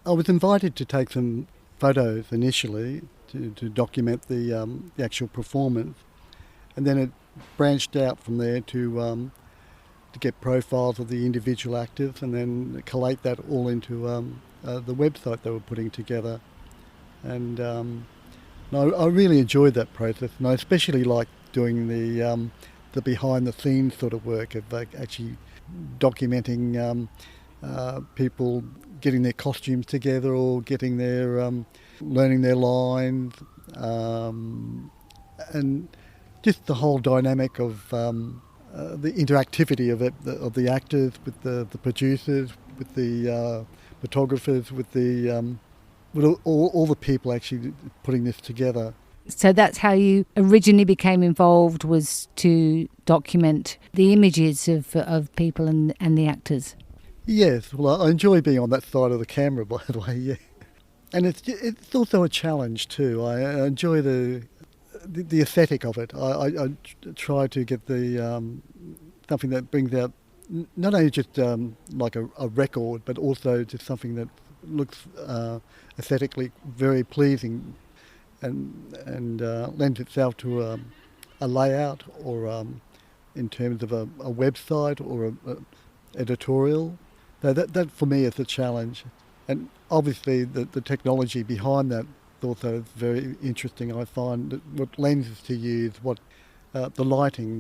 I was invited to take some photos initially to document the actual performance, and then it branched out from there to get profiles of the individual actors and then collate that all into the website they were putting together. And I really enjoyed that process, and I especially like doing the behind the scenes sort of work of actually documenting people getting their costumes together or getting their learning their lines, and just the whole dynamic of the interactivity of the actors with the producers, with the photographers, with all the people actually putting this together. So that's how you originally became involved, was to document the images of people and the actors. Yes, well, I enjoy being on that side of the camera, by the way. Yeah, and it's also a challenge too. I enjoy the aesthetic of it. I try to get the something that brings out not only just like a record, but also just something that looks aesthetically very pleasing and lends itself to a layout or in terms of a website or a editorial. So that for me is a challenge, and obviously the technology behind that is also very interesting. I find that what lenses to use, what the lighting,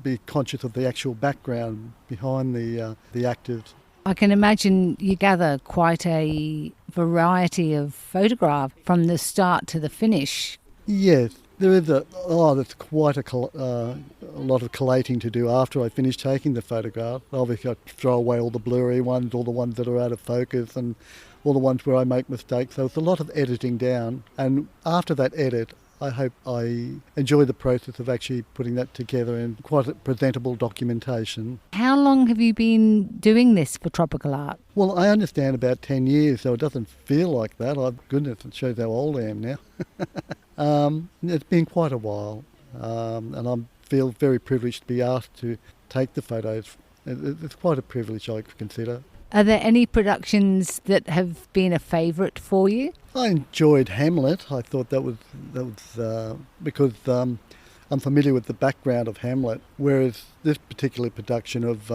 be conscious of the actual background behind the actors. I can imagine you gather quite a variety of photographs from the start to the finish. Yes, there is there's quite a lot of collating to do after I finish taking the photograph. Obviously I throw away all the blurry ones, all the ones that are out of focus, and all the ones where I make mistakes. So it's a lot of editing down, and after that edit I hope I enjoy the process of actually putting that together in quite a presentable documentation. How long have you been doing this for tropical art? Well, I understand about 10 years, so it doesn't feel like that. Oh, goodness, it shows how old I am now. It's been quite a while, and I feel very privileged to be asked to take the photos. It's quite a privilege, I consider. Are there any productions that have been a favourite for you? I enjoyed Hamlet. I thought that was because I'm familiar with the background of Hamlet, whereas this particular production of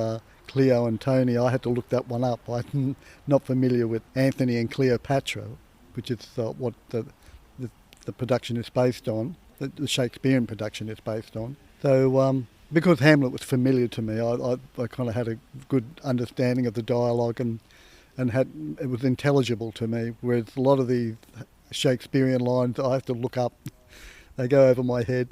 CLEO and Tony, I had to look that one up. I'm not familiar with Anthony and Cleopatra, which is what the production is based on, the Shakespearean production is based on. So because Hamlet was familiar to me, I kind of had a good understanding of the dialogue and it was intelligible to me, whereas a lot of the Shakespearean lines I have to look up. They go over my head.